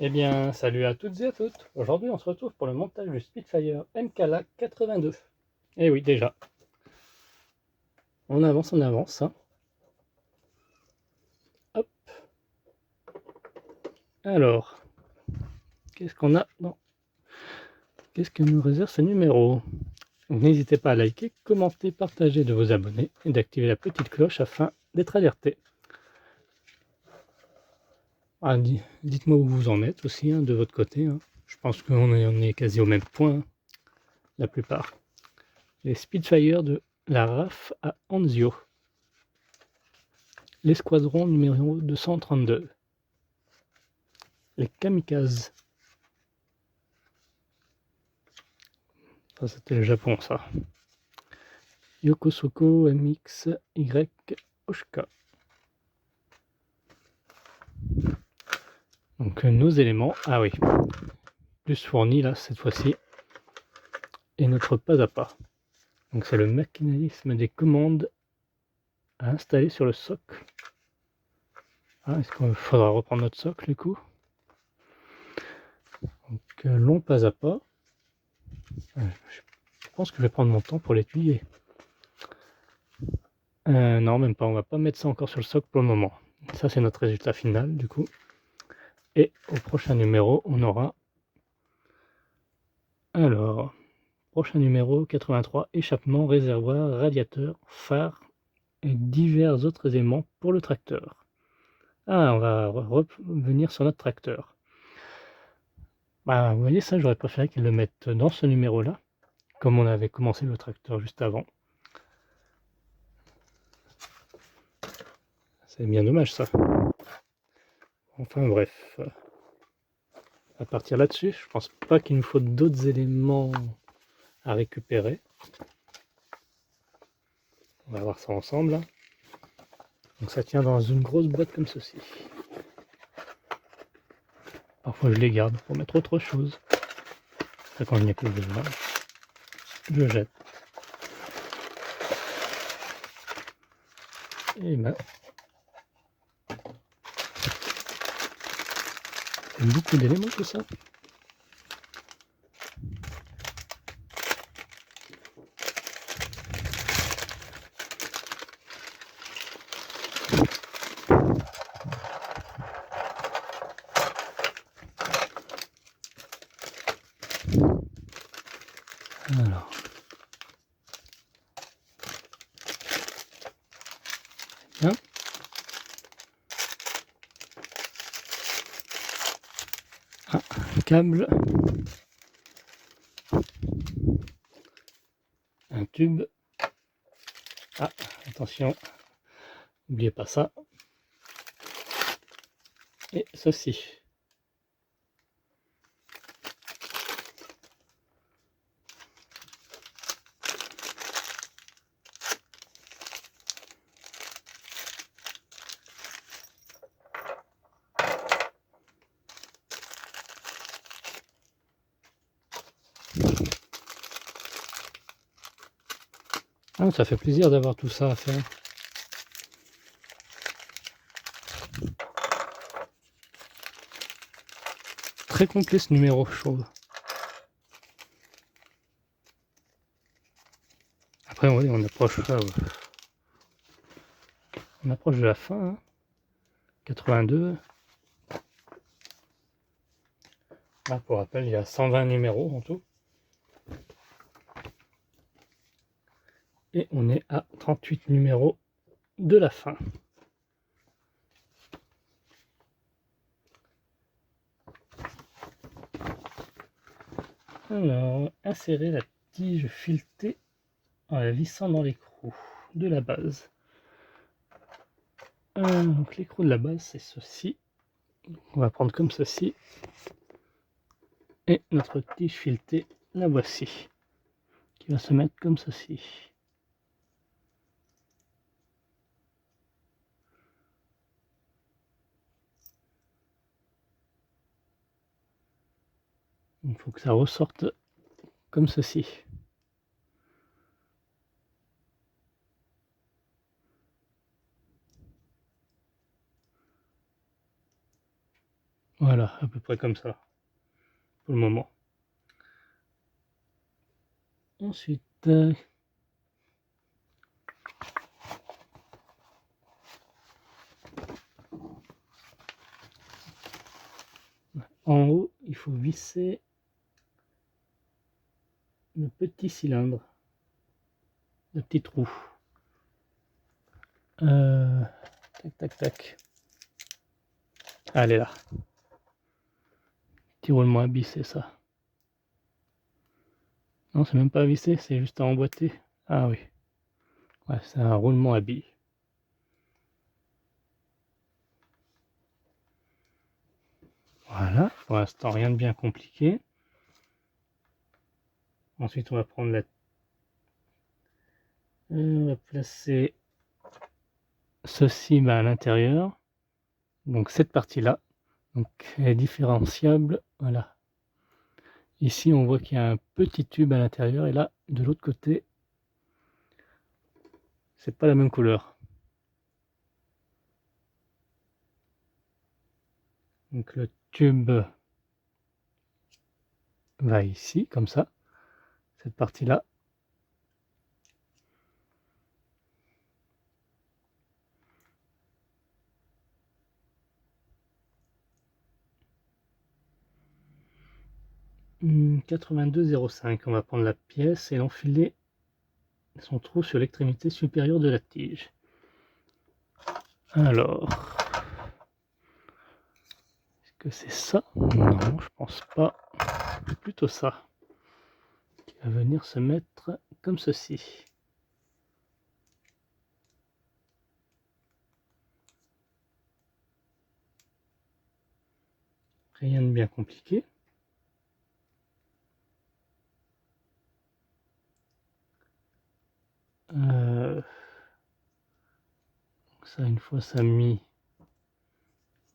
Eh bien, salut à toutes et à toutes. Aujourd'hui, on se retrouve pour le montage du Spitfire MKLA 82. Eh oui, déjà. On avance, hein. Hop. Alors, qu'est-ce qu'on a dans... Qu'est-ce que nous réserve ce numéro? N'hésitez pas à liker, commenter, partager de vos abonnés et d'activer la petite cloche afin d'être alerté. Ah, dites-moi où vous en êtes aussi, hein, de votre côté, hein. Je pense qu'on est quasi au même point, hein, la plupart. Les Spitfire de la RAF à Anzio. L'escadron numéro 232. Les kamikazes. Ça, c'était le Japon, ça. Yokosuka MXY Oshika. Donc nos éléments, ah oui, plus fournis là cette fois-ci, et notre pas à pas. Donc c'est le mécanisme des commandes à installer sur le socle. Ah, est-ce qu'il faudra reprendre notre socle du coup? Donc long pas à pas. Je pense que je vais prendre mon temps pour l'étudier. Non, même pas, on va pas mettre ça encore sur le socle pour le moment. Ça c'est notre résultat final du coup. Et au prochain numéro, on aura... Alors, prochain numéro 83, échappement, réservoir, radiateur, phare et divers autres éléments pour le tracteur. Ah, on va revenir sur notre tracteur. Bah, vous voyez ça, j'aurais préféré qu'ils le mettent dans ce numéro-là, comme on avait commencé le tracteur juste avant. C'est bien dommage ça. Enfin bref, à partir là-dessus, je pense pas qu'il nous faut d'autres éléments à récupérer. On va voir ça ensemble. Là. Donc ça tient dans une grosse boîte comme ceci. Parfois je les garde pour mettre autre chose. Ça, quand il n'y a plus besoin, je jette. Et ben, c'est beaucoup d'éléments tout ça. Alors. Bien. Ah, un câble. Un tube. Ah, attention. N'oubliez pas ça. Et ceci. Ah, ça fait plaisir d'avoir tout ça à faire. Très complet ce numéro, je trouve. Après, oui, on approche de la fin. Hein. 82. Là, pour rappel, il y a 120 numéros en tout. Et on est à 38 numéros de la fin. Alors, insérer la tige filetée en la vissant dans l'écrou de la base. Donc l'écrou de la base, c'est ceci. On va prendre comme ceci. Et notre tige filetée, la voici. Qui va se mettre comme ceci. Il faut que ça ressorte comme ceci. Voilà, à peu près comme ça, pour le moment. Ensuite, en haut, il faut visser le petit cylindre, le petit trou. Tac, tac, tac. Ah, elle est là. Petit roulement à vis, c'est ça. Non, c'est même pas à visser, c'est juste à emboîter. Ah oui. Ouais, c'est un roulement à billes. Voilà, pour l'instant rien de bien compliqué. Ensuite on va prendre la... on va placer ceci à l'intérieur. Donc cette partie-là, donc elle est différenciable. Voilà. Ici on voit qu'il y a un petit tube à l'intérieur et là de l'autre côté, c'est pas la même couleur. Donc le tube va ici, comme ça, cette partie-là. « 82,05 », on va prendre la pièce et l'enfiler son trou sur l'extrémité supérieure de la tige. Alors, est-ce que c'est ça? Non, je pense pas. C'est plutôt ça qui va venir se mettre comme ceci. Rien de bien compliqué. Ça, une fois ça mis,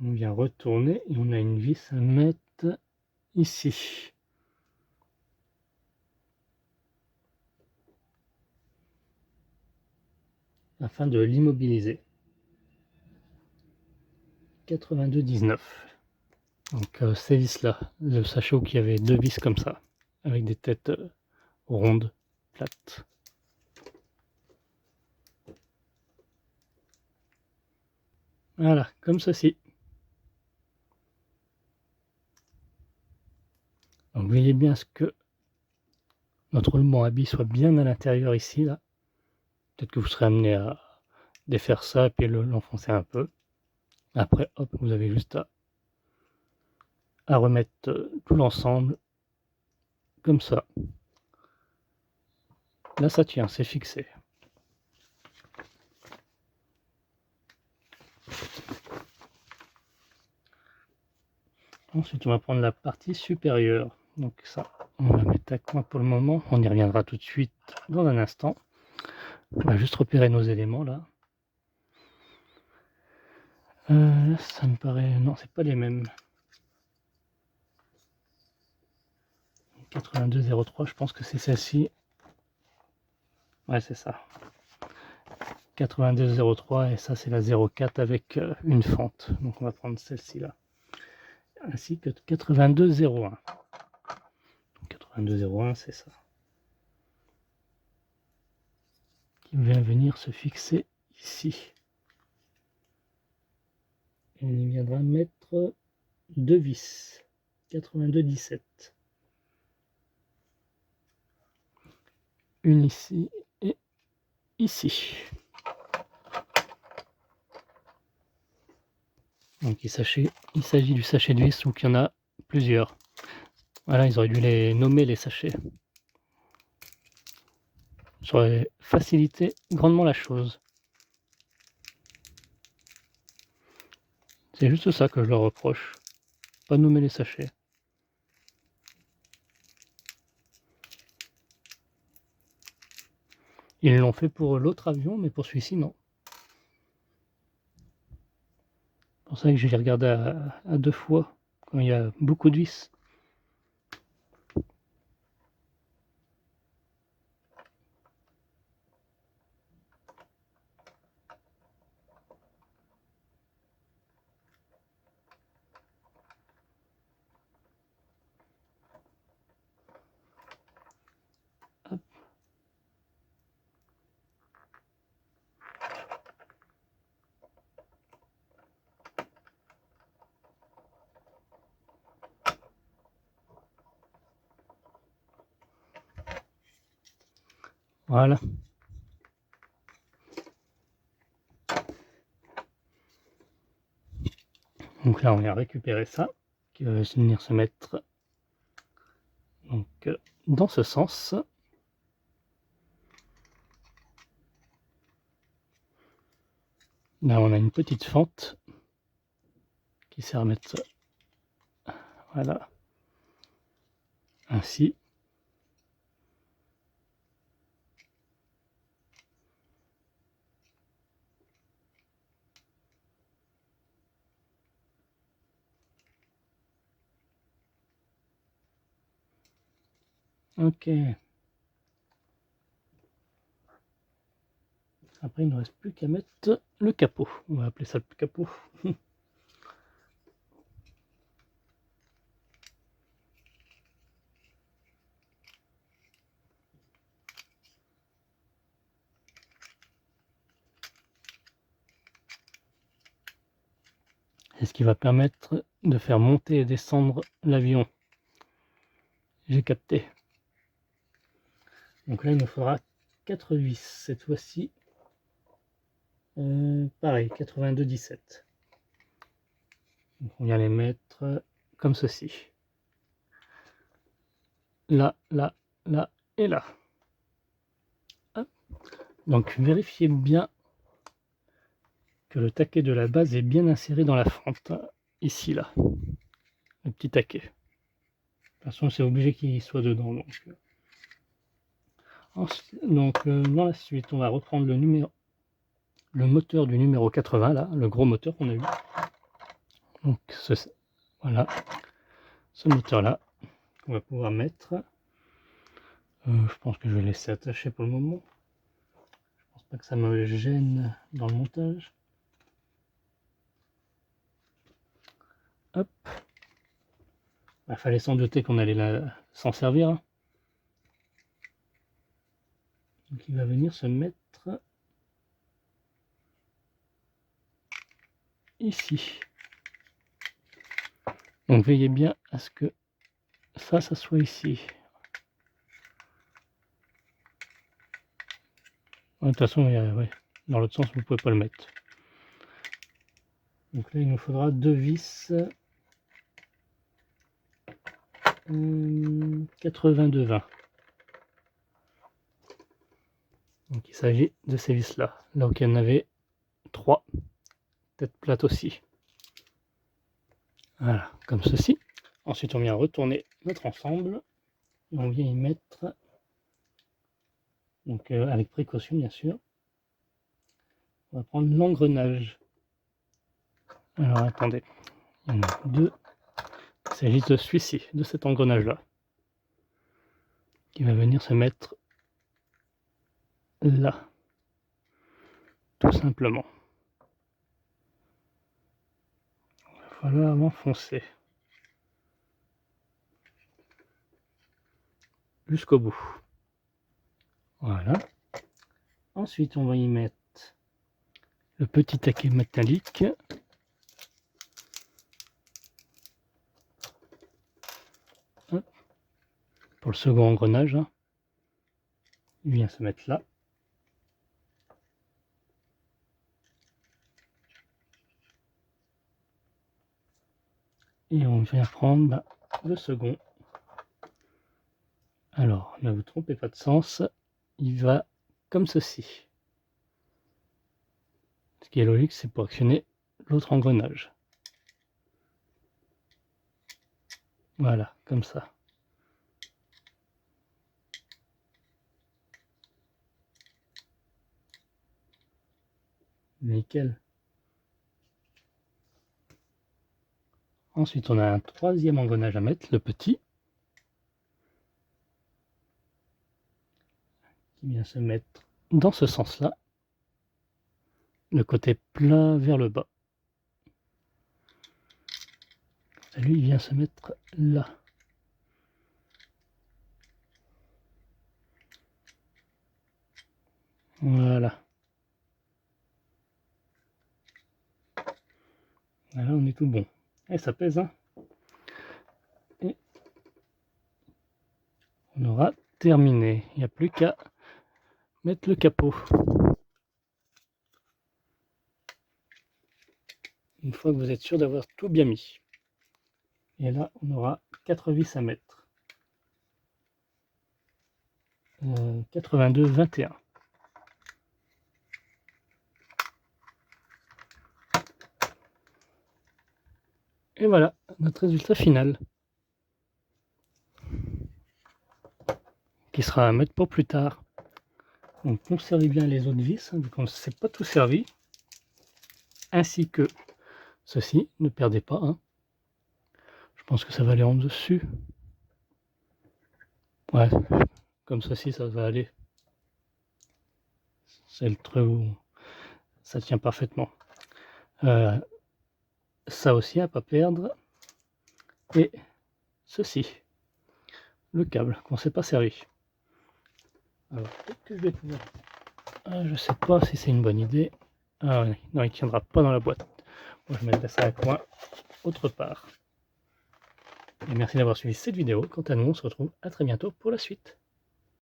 on vient retourner et on a une vis à mettre ici. Afin de l'immobiliser. 82,19. Donc ces vis là, le sachet où il y avait deux vis comme ça, avec des têtes rondes, plates. Voilà, comme ceci. Donc veillez bien à ce que notre roulement à billes soit bien à l'intérieur ici, là. Peut-être que vous serez amené à défaire ça et puis l'enfoncer un peu. Après, hop, vous avez juste à remettre tout l'ensemble comme ça. Là, ça tient, c'est fixé. Ensuite, on va prendre la partie supérieure. Donc ça, on va mettre à coin pour le moment. On y reviendra tout de suite dans un instant. On va juste repérer nos éléments là. Ça me paraît... Non, c'est pas les mêmes. 82,03, je pense que c'est celle-ci. Ouais, c'est ça. 82,03 et ça c'est la 0,4 avec une fente. Donc on va prendre celle-ci là. Ainsi que 82,01. 82,01 c'est ça. Qui vient venir se fixer ici. Et on y viendra mettre deux vis. 82,17. Une ici et ici. Donc il s'agit du sachet de vis où il y en a plusieurs. Voilà, ils auraient dû les nommer les sachets. Ça aurait facilité grandement la chose. C'est juste ça que je leur reproche. Pas nommer les sachets. Ils l'ont fait pour l'autre avion, mais pour celui-ci, non. C'est pour ça que j'ai regardé à deux fois, quand il y a beaucoup de vis. Voilà. Donc là, on vient récupérer ça, qui va venir se mettre donc, dans ce sens. Là, on a une petite fente qui sert à mettre, voilà, ainsi. Ok. Après, il ne reste plus qu'à mettre le capot. On va appeler ça le capot. C'est ce qui va permettre de faire monter et descendre l'avion. J'ai capté. Donc là, il nous faudra 4 vis cette fois-ci. Pareil, 82-17. Donc on vient les mettre comme ceci. Là, là, là et là. Hop. Donc vérifiez bien que le taquet de la base est bien inséré dans la fente. Ici, là. Le petit taquet. De toute façon, c'est obligé qu'il soit dedans. Donc dans la suite, on va reprendre le moteur du numéro 80, là, le gros moteur qu'on a eu. Donc voilà, ce moteur-là, qu'on va pouvoir mettre. Je pense que je vais laisser attacher pour le moment. Je pense pas que ça me gêne dans le montage. Hop. Il fallait s'en douter qu'on allait s'en servir. Hein. Donc il va venir se mettre ici. Donc veillez bien à ce que ça soit ici. De toute façon, ouais, dans l'autre sens, vous ne pouvez pas le mettre. Donc là, il nous faudra 2 vis 82-20. Donc il s'agit de ces vis là. Là où il y en avait 3, tête plate aussi. Voilà, comme ceci. Ensuite, on vient retourner notre ensemble et on vient y mettre, donc avec précaution bien sûr, on va prendre l'engrenage. Alors attendez, il y en a 2. Il s'agit de celui-ci, de cet engrenage là, qui va venir se mettre là, tout simplement. Il va falloir l'enfoncer jusqu'au bout. Voilà. Ensuite, on va y mettre le petit taquet métallique. Hop. Pour le second engrenage, hein. Il vient se mettre là. Et on vient prendre le second. Alors, ne vous trompez pas de sens, il va comme ceci. Ce qui est logique, c'est pour actionner l'autre engrenage. Voilà, comme ça. Nickel. Ensuite, on a un troisième engrenage à mettre, le petit, qui vient se mettre dans ce sens-là, le côté plat vers le bas. Et lui, il vient se mettre là. Voilà. Là, on est tout bon. Et ça pèse, hein. Et on aura terminé. Il n'y a plus qu'à mettre le capot. Une fois que vous êtes sûr d'avoir tout bien mis. Et là, on aura 4 vis à mettre. 82, 21. Et voilà, notre résultat final. Qui sera à mettre pour plus tard. Donc conservez bien les autres vis, vu qu'on ne s'est pas tout servi. Ainsi que ceci, ne perdez pas. Hein. Je pense que ça va aller en dessus. Ouais, comme ceci, ça va aller. C'est le trou où ça tient parfaitement. Ça aussi à pas perdre. Et ceci, le câble qu'on ne s'est pas servi. Alors, peut-être que je vais pouvoir... Ah, je sais pas si c'est une bonne idée. Ah non, il tiendra pas dans la boîte. Moi, je mettrai ça à coin autre part. Et merci d'avoir suivi cette vidéo. Quant à nous, on se retrouve à très bientôt pour la suite.